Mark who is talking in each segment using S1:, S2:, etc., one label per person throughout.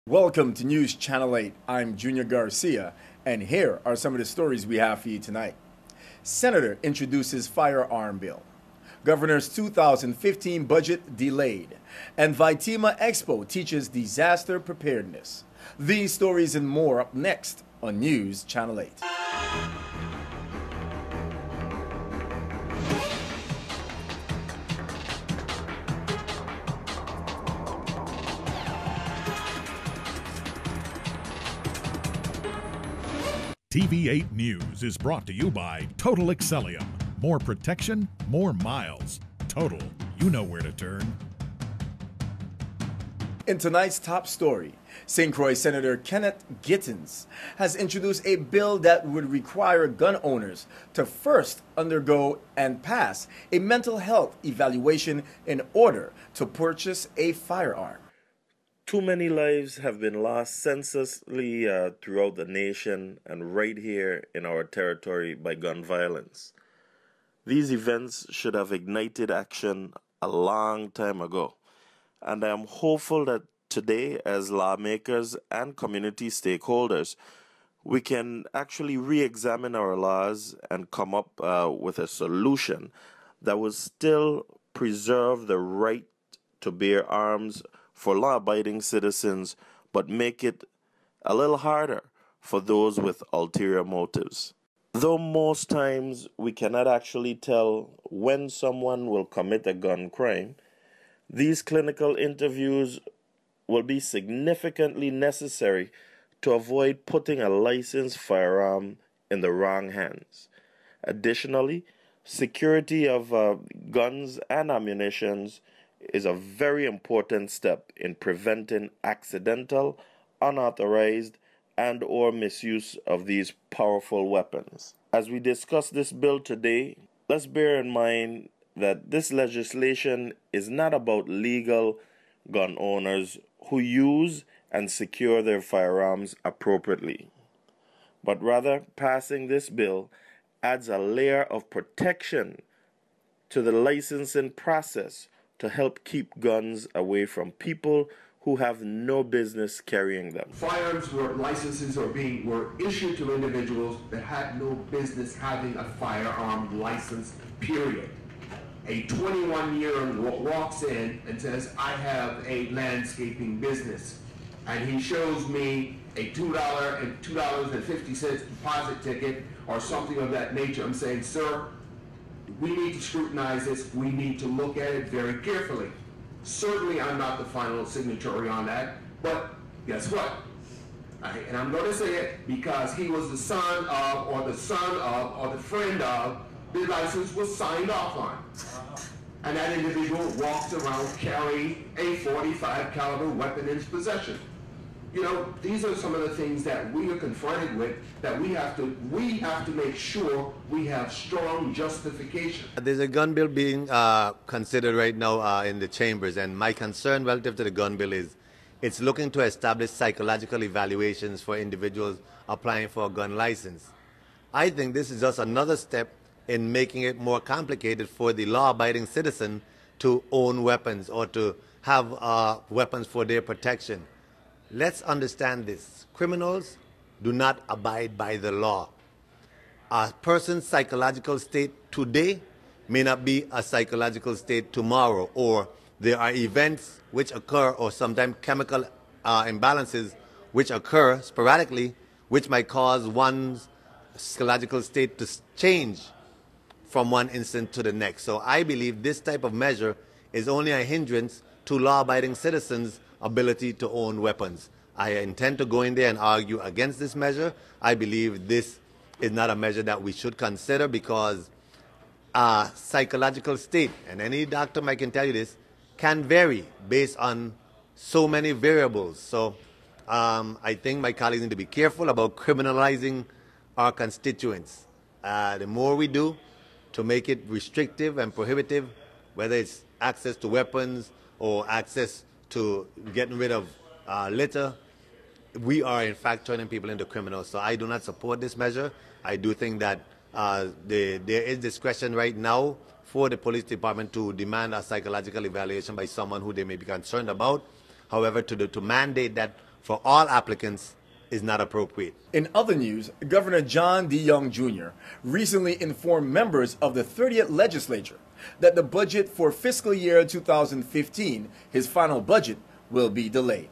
S1: Welcome to News Channel 8. I'm Junior Garcia, and here are some of the stories we have for you tonight. Senator introduces firearm bill. Governor's 2015 budget delayed. And Vitima Expo teaches disaster preparedness. These stories and more up next on News Channel 8.
S2: TV8 News is brought to you by Total Excellium. More protection, more miles. Total, you know where to turn.
S1: In tonight's top story, St. Croix Senator Kenneth Gittens has introduced a bill that would require gun owners to first undergo and pass a mental health evaluation in order to purchase a firearm.
S3: Too many lives have been lost senselessly throughout the nation and right here in our territory by gun violence. These events should have ignited action a long time ago, and I am hopeful that today, as lawmakers and community stakeholders, we can actually re-examine our laws and come up with a solution that will still preserve the right to bear arms for law-abiding citizens, but make it a little harder for those with ulterior motives. Though most times we cannot actually tell when someone will commit a gun crime, these clinical interviews will be significantly necessary to avoid putting a licensed firearm in the wrong hands. Additionally, security of guns and ammunition is a very important step in preventing accidental, unauthorized, and or misuse of these powerful weapons. As we discuss this bill today, let's bear in mind that this legislation is not about legal gun owners who use and secure their firearms appropriately, but rather passing this bill adds a layer of protection to the licensing process to help keep guns away from people who have no business carrying them.
S4: Firearms licenses were issued to individuals that had no business having a firearm license, period. A 21-year-old walks in and says, I have a landscaping business. And he shows me a $2.50 deposit ticket or something of that nature. I'm saying, sir, we need to scrutinize this. We need to look at it very carefully. Certainly, I'm not the final signatory on that, but guess what? And I'm going to say it because he was the son of, or the friend of, the license was signed off on. And that individual walks around carrying a .45 caliber weapon in his possession. You know, these are some of the things that we are confronted with, that we have to make sure we have strong justification.
S5: There's a gun bill being considered right now in the chambers, and my concern relative to the gun bill is it's looking to establish psychological evaluations for individuals applying for a gun license. I think this is just another step in making it more complicated for the law-abiding citizen to own weapons or to have weapons for their protection. Let's understand this. Criminals do not abide by the law. A person's psychological state today may not be a psychological state tomorrow, or there are events which occur, or sometimes chemical imbalances which occur sporadically, which might cause one's psychological state to change from one instant to the next. So I believe this type of measure is only a hindrance to law-abiding citizens' ability to own weapons. I intend to go in there and argue against this measure. I believe this is not a measure that we should consider because psychological state, and any doctor might can tell you this, can vary based on so many variables. So I think my colleagues need to be careful about criminalizing our constituents. The more we do to make it restrictive and prohibitive, whether it's access to weapons or access to getting rid of litter, we are in fact turning people into criminals. So I do not support this measure. I do think that there is discretion right now for the police department to demand a psychological evaluation by someone who they may be concerned about. However, to mandate that for all applicants is not appropriate.
S1: In other news, Governor John D. Young Jr. recently informed members of the 30th legislature that the budget for fiscal year 2015, his final budget, will be delayed.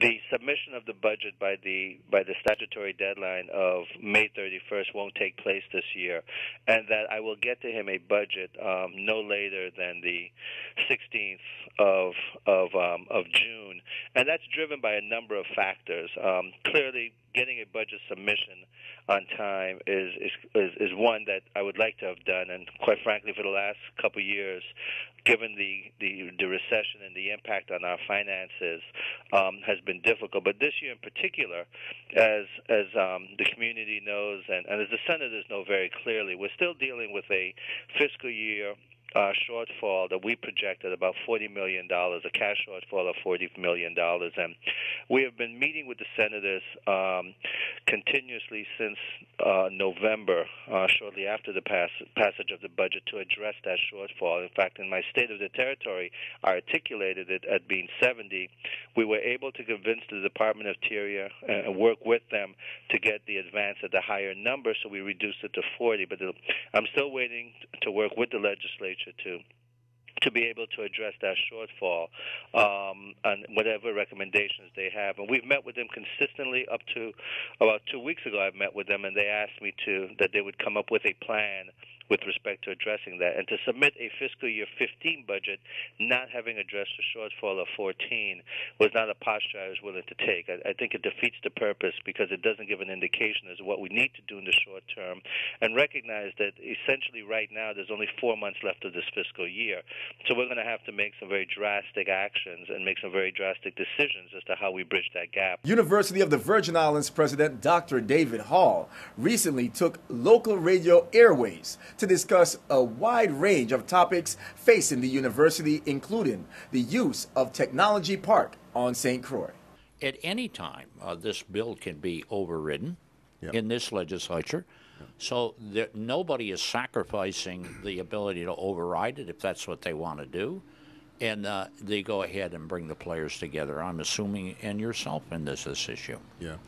S6: The submission of the budget by the statutory deadline of May 31st won't take place this year, and that I will get to him a budget no later than the 16th of June, and that's driven by a number of factors. Clearly, getting a budget submission on time is one that I would like to have done, and quite frankly, for the last couple of years, given the recession and the impact on our finances, has been difficult. But this year in particular, as the community knows and as the senators know very clearly, we're still dealing with a fiscal year shortfall that we projected about $40 million, a cash shortfall of $40 million. And we have been meeting with the senators continuously since November, shortly after the passage of the budget, to address that shortfall. In fact, in my State of the Territory, I articulated it at being 70. We were able to convince the Department of Interior and work with them to get the advance at the higher number, so we reduced it to 40. But I'm still waiting to work with the legislature to be able to address that shortfall and whatever recommendations they have. And we've met with them consistently up to about 2 weeks ago. I've met with them, and they asked me that they would come up with a plan with respect to addressing that. And to submit a fiscal year 15 budget not having addressed the shortfall of 14 was not a posture I was willing to take. I think it defeats the purpose because it doesn't give an indication as to what we need to do in the short term, and recognize that essentially right now there's only 4 months left of this fiscal year. So we're going to have to make some very drastic actions and make some very drastic decisions as to how we bridge that gap.
S1: University of the Virgin Islands President Dr. David Hall recently took local radio airways to discuss a wide range of topics facing the university, including the use of Technology Park on St. Croix.
S7: At any time, this bill can be overridden in this legislature. So nobody is sacrificing the ability to override it if that's what they want to do. And they go ahead and bring the players together, I'm assuming, and yourself in this issue.
S8: Yeah.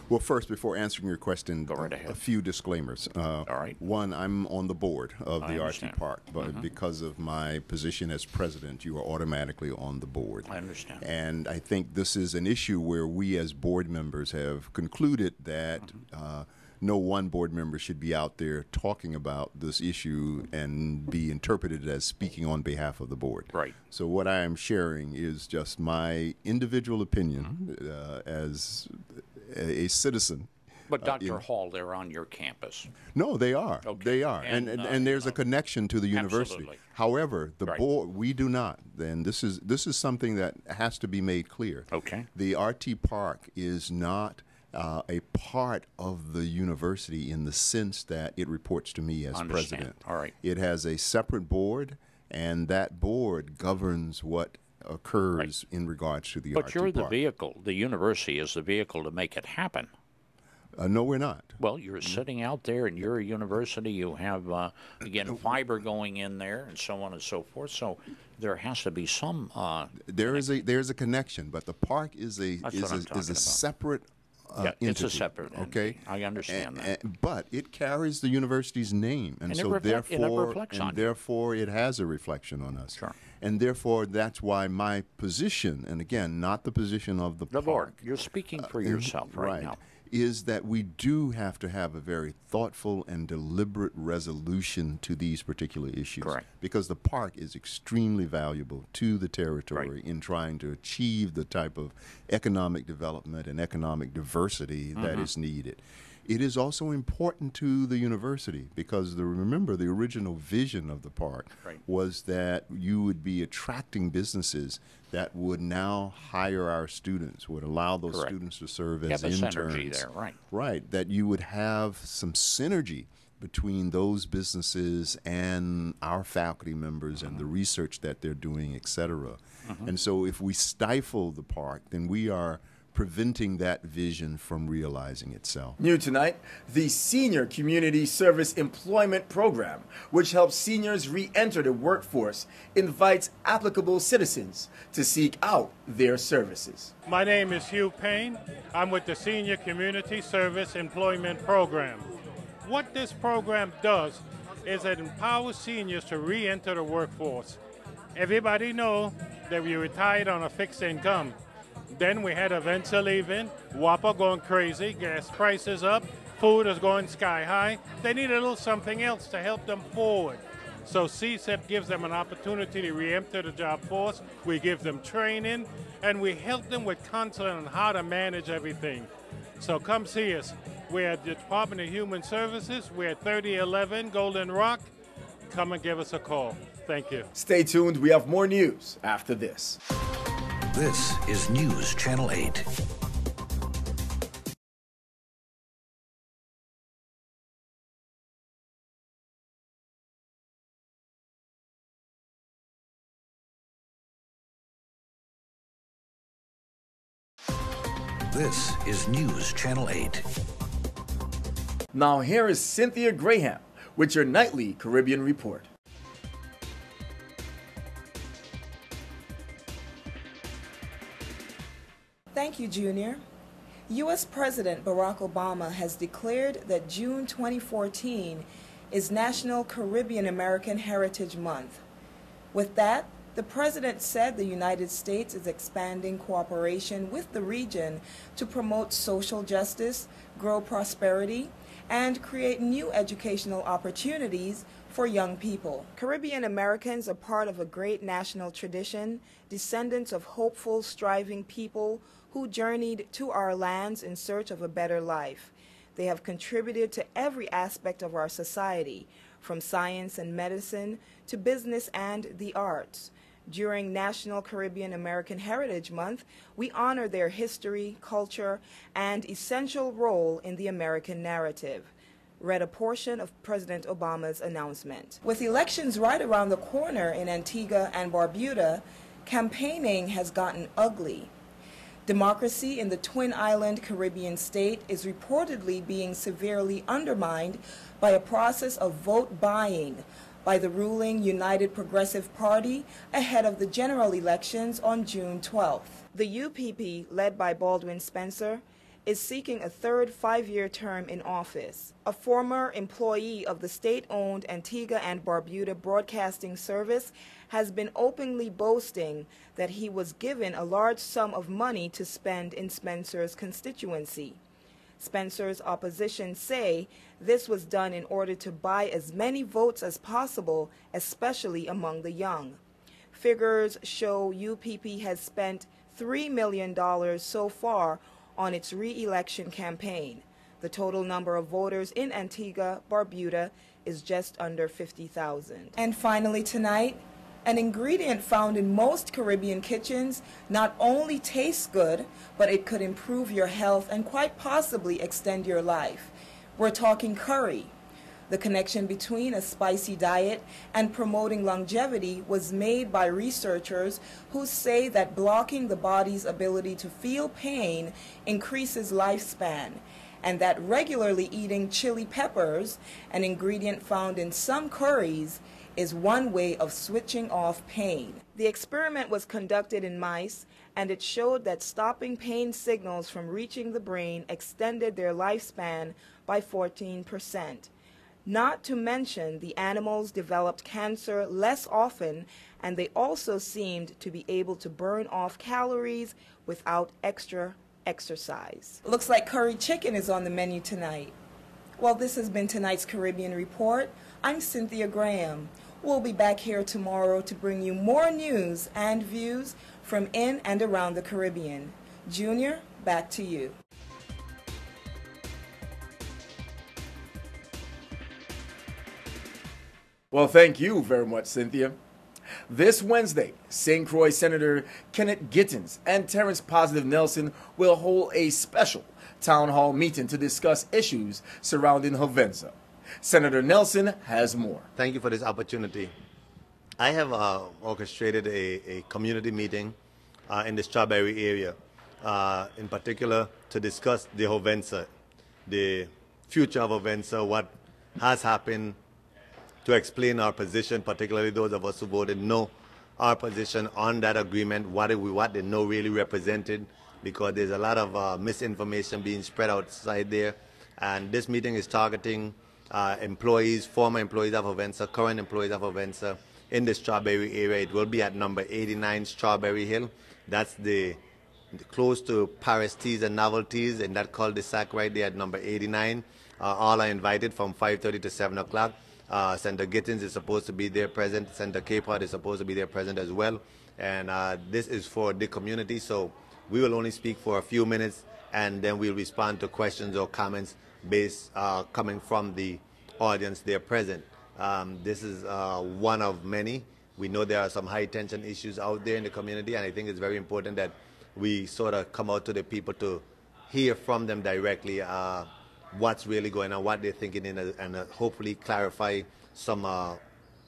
S8: Well, first, before answering your question,
S7: go right ahead.
S8: A few disclaimers.
S7: All right.
S8: One, I'm on the board of the
S7: understand.
S8: RT Park, but because of my position as president, you are automatically on the board.
S7: I understand.
S8: And I think this is an issue where we as board members have concluded that no one board member should be out there talking about this issue and be interpreted as speaking on behalf of the board.
S7: Right.
S8: So what I am sharing is just my individual opinion as a citizen.
S7: But Dr. Hall, they're on your campus.
S8: No, they are.
S7: Okay.
S8: They are. And there's a connection to the university.
S7: Absolutely.
S8: However, the board, we do not. And this is something that has to be made clear.
S7: Okay.
S8: The RT Park is not a part of the university in the sense that it reports to me as president.
S7: All right.
S8: It has a separate board, and that board governs what occurs in regards to the RT Park.
S7: But you're the vehicle. The university is the vehicle to make it happen.
S8: No, we're not.
S7: Well, you're sitting out there, and you're a university. You have, again, fiber going in there, and so on and so forth. So there has to be some.
S8: There's a connection, but the park is a separate.
S7: It's
S8: entity,
S7: a separate.
S8: Okay,
S7: I understand that.
S8: But it carries the university's name, and so therefore it has a reflection on us.
S7: Sure.
S8: And therefore, that's why my position, and again, not the position of the
S7: board. You're speaking for yourself right now.
S8: Is that we do have to have a very thoughtful and deliberate resolution to these particular issues.
S7: Correct.
S8: Because the park is extremely valuable to the territory in trying to achieve the type of economic development and economic diversity that is needed. It is also important to the university because remember the original vision of the park was that you would be attracting businesses that would now hire our students, would allow those students to serve as interns.
S7: Synergy there,
S8: right, that you would have some synergy between those businesses and our faculty members and the research that they're doing, et cetera. And so if we stifle the park, then we are preventing that vision from realizing itself.
S1: New tonight, the Senior Community Service Employment Program, which helps seniors re-enter the workforce, invites applicable citizens to seek out their services.
S9: My name is Hugh Payne. I'm with the Senior Community Service Employment Program. What this program does is it empowers seniors to re-enter the workforce. Everybody know that we retired on a fixed income. Then we had events are leaving, WAPA going crazy, gas prices up, food is going sky high. They need a little something else to help them forward. So CSEP gives them an opportunity to re-enter the job force. We give them training, and we help them with counseling on how to manage everything. So come see us. We're at the Department of Human Services. We're at 3011 Golden Rock. Come and give us a call. Thank you.
S1: Stay tuned. We have more news after this.
S10: This is News Channel 8. This is News Channel 8.
S1: Now here is Cynthia Graham with your nightly Caribbean report.
S11: Thank you, Junior. U.S. President Barack Obama has declared that June 2014 is National Caribbean American Heritage Month. With that, the President said the United States is expanding cooperation with the region to promote social justice, grow prosperity, and create new educational opportunities for young people. Caribbean Americans are part of a great national tradition, descendants of hopeful, striving people who journeyed to our lands in search of a better life. They have contributed to every aspect of our society, from science and medicine to business and the arts. During National Caribbean American Heritage Month, we honor their history, culture, and essential role in the American narrative. Read a portion of President Obama's announcement. With elections right around the corner in Antigua and Barbuda, campaigning has gotten ugly. Democracy in the Twin Island Caribbean state is reportedly being severely undermined by a process of vote buying by the ruling United Progressive Party ahead of the general elections on June 12th. The UPP, led by Baldwin Spencer, is seeking a third 5-year term in office. A former employee of the state-owned Antigua and Barbuda Broadcasting Service has been openly boasting that he was given a large sum of money to spend in Spencer's constituency. Spencer's opposition say this was done in order to buy as many votes as possible, especially among the young. Figures show UPP has spent $3 million so far on its re-election campaign. The total number of voters in Antigua, Barbuda is just under 50,000. And finally tonight, an ingredient found in most Caribbean kitchens not only tastes good, but it could improve your health and quite possibly extend your life. We're talking curry. The connection between a spicy diet and promoting longevity was made by researchers who say that blocking the body's ability to feel pain increases lifespan, and that regularly eating chili peppers, an ingredient found in some curries, is one way of switching off pain. The experiment was conducted in mice, and it showed that stopping pain signals from reaching the brain extended their lifespan by 14%. Not to mention, the animals developed cancer less often, and they also seemed to be able to burn off calories without extra exercise. Looks like curry chicken is on the menu tonight. Well, this has been tonight's Caribbean Report. I'm Cynthia Graham. We'll be back here tomorrow to bring you more news and views from in and around the Caribbean. Junior, back to you.
S1: Well, thank you very much, Cynthia. This Wednesday, St. Croix Senator Kenneth Gittens and Terrence Positive Nelson will hold a special town hall meeting to discuss issues surrounding Hovenza. Senator Nelson has more.
S5: Thank you for this opportunity. I have orchestrated a community meeting in the Strawberry area in particular to discuss the Hovensa, the future of Hovensa, what has happened, to explain our position, particularly those of us who voted no, our position on that agreement, what the no really represented, because there's a lot of misinformation being spread outside there. And this meeting is targeting employees, former employees of Hovensa, current employees of Hovensa in the Strawberry area. It will be at number 89 Strawberry Hill. That's the close to Paris Teas and Novelties, and that cul-de-sac right there at number 89. All are invited from 5:30 to 7 o'clock. Senator Gittins is supposed to be there present. Senator Capehart is supposed to be there present as well. And this is for the community, so we will only speak for a few minutes, and then we'll respond to questions or comments based coming from the audience there present. This is one of many. We know there are some high-tension issues out there in the community, and I think it's very important that we sort of come out to the people to hear from them directly what's really going on, what they're thinking, and hopefully clarify some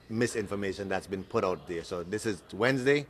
S5: misinformation that's been put out there. So this is Wednesday,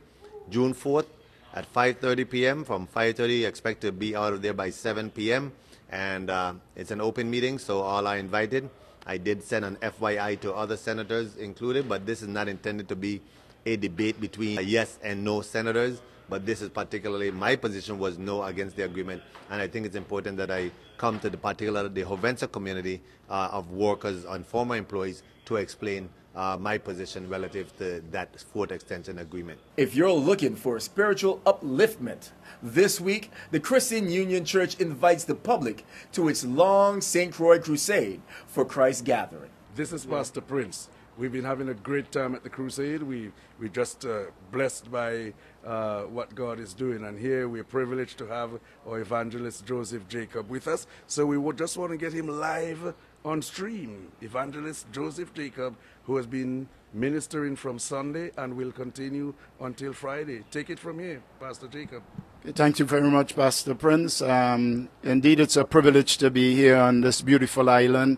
S5: June 4th at 5:30 p.m. From 5:30, expect to be out of there by 7 p.m. And it's an open meeting, so all are invited. I did send an FYI to other senators included, but this is not intended to be a debate between yes and no senators. But this is particularly, my position was no against the agreement. And I think it's important that I come to the Hovensa community of workers and former employees to explain my position relative to that fourth extension agreement.
S1: If you're looking for spiritual upliftment, this week, the Christian Union Church invites the public to its long St. Croix Crusade for Christ gathering.
S12: This is Pastor Prince. We've been having a great time at the Crusade. We're just blessed by what God is doing. And here we're privileged to have our evangelist Joseph Jacob with us. So we would just want to get him live on stream. Evangelist Joseph Jacob, who has been ministering from Sunday and will continue until Friday. Take it from here, Pastor Jacob.
S13: Thank you very much, Pastor Prince. Indeed, it's a privilege to be here on this beautiful island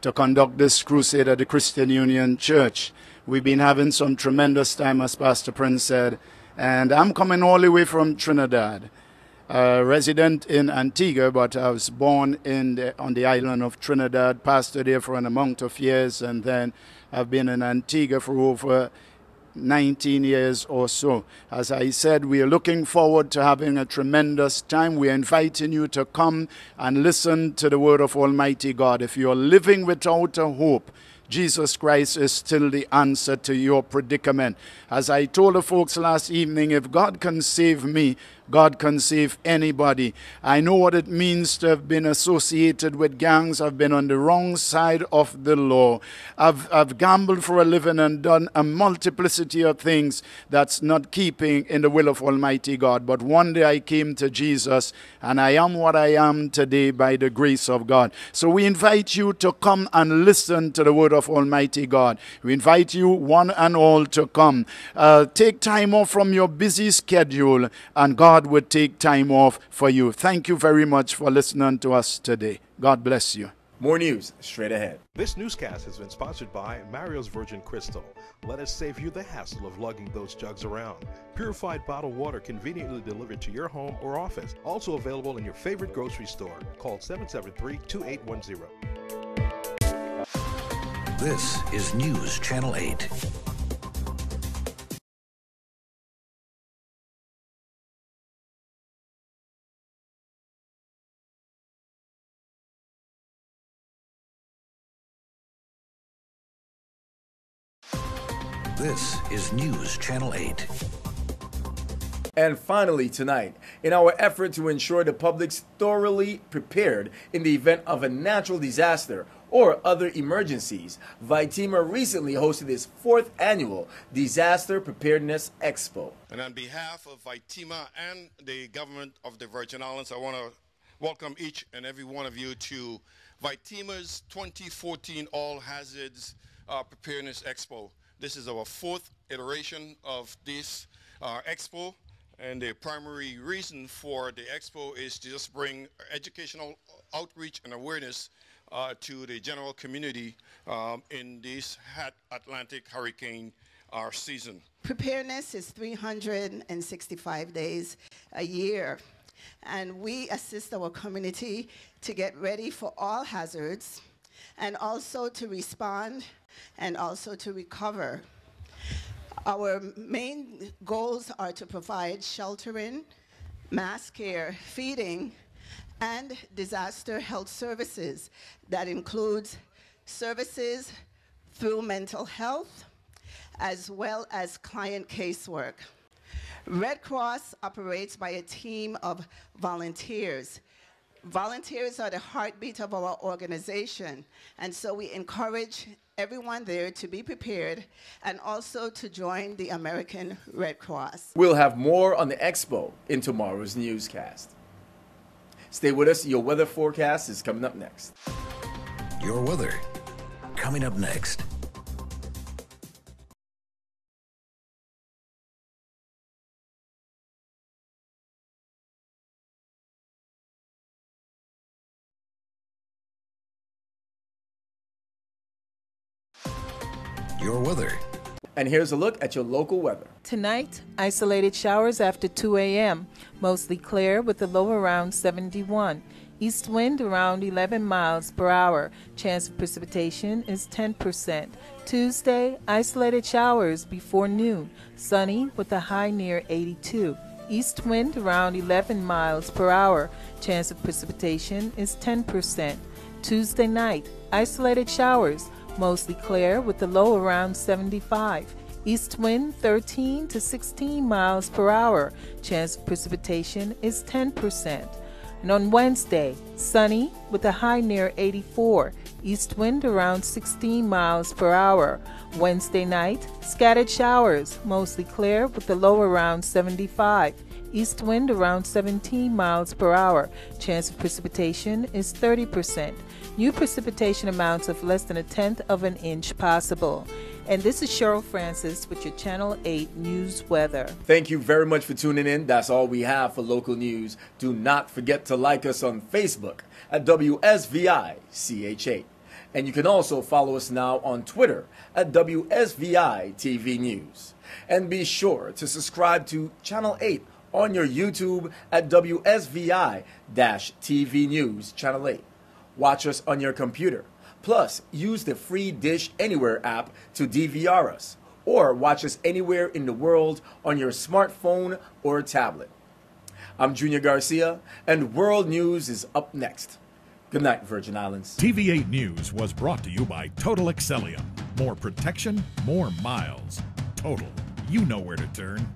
S13: to conduct this crusade at the Christian Union Church. We've been having some tremendous time, as Pastor Prince said, and I'm coming all the way from Trinidad, resident in Antigua, but I was born on the island of Trinidad, pastored there for an amount of years, and then I've been in Antigua for over 19 years or so. As I said, we are looking forward to having a tremendous time. We are inviting you to come and listen to the word of Almighty God. If you are living without a hope, Jesus Christ is still the answer to your predicament. As I told the folks last evening, if God can save me, God can save anybody. I know what it means to have been associated with gangs. I've been on the wrong side of the law. I've gambled for a living and done a multiplicity of things that's not keeping in the will of Almighty God. But one day I came to Jesus, and I am what I am today by the grace of God. So we invite you to come and listen to the word of Almighty God. We invite you one and all to come. Take time off from your busy schedule, and God would take time off for you. Thank you very much for listening to us today. God bless you.
S1: More news straight ahead.
S14: This newscast has been sponsored by Mario's Virgin Crystal. Let us save you the hassle of lugging those jugs around. Purified bottled water conveniently delivered to your home or office. Also available in your favorite grocery store. Call 773-2810.
S10: This is News Channel 8. This is News Channel 8.
S1: And finally tonight, in our effort to ensure the public's thoroughly prepared in the event of a natural disaster or other emergencies, VITEMA recently hosted its 4th annual Disaster Preparedness Expo.
S15: And on behalf of VITEMA and the government of the Virgin Islands, I want to welcome each and every one of you to VITEMA's 2014 All Hazards Preparedness Expo. This is our 4th iteration of this Expo, and the primary reason for the Expo is to just bring educational outreach and awareness to the general community in this Atlantic hurricane season.
S16: Preparedness is 365 days a year. and we assist our community to get ready for all hazards and also to respond and also to recover. Our main goals are to provide sheltering, mass care, feeding, and disaster health services that includes services through mental health as well as client casework. Red Cross operates by a team of volunteers. Volunteers are the heartbeat of our organization, and so we encourage everyone there to be prepared and also to join the American Red Cross.
S1: We'll have more on the Expo in tomorrow's newscast. Stay with us. Your weather forecast is coming up next.
S10: Your weather coming up next. Your weather.
S1: And here's a look at your local weather.
S17: Tonight, isolated showers after 2 a.m. Mostly clear with a low around 71. East wind around 11 miles per hour. Chance of precipitation is 10%. Tuesday, isolated showers before noon. Sunny with a high near 82. East wind around 11 miles per hour. Chance of precipitation is 10%. Tuesday night, isolated showers. Mostly clear with a low around 75. East wind 13 to 16 miles per hour. Chance of precipitation is 10%. And on Wednesday, sunny with a high near 84. East wind around 16 miles per hour. Wednesday night, scattered showers. Mostly clear with a low around 75. East wind around 17 miles per hour. Chance of precipitation is 30%. New precipitation amounts of less than 1/10 of an inch possible. And this is Cheryl Francis with your Channel 8 News Weather.
S1: Thank you very much for tuning in. That's all we have for local news. Do not forget to like us on Facebook at WSVI-CH8. And you can also follow us now on Twitter at WSVI-TV News. And be sure to subscribe to Channel 8 on your YouTube at WSVI-TV News Channel 8. Watch us on your computer. Plus, use the free Dish Anywhere app to DVR us, or watch us anywhere in the world on your smartphone or tablet. I'm Junior Garcia, and World News is up next. Good night, Virgin Islands.
S2: TV8 News was brought to you by Total Excellium. More protection, more miles. Total. You know where to turn.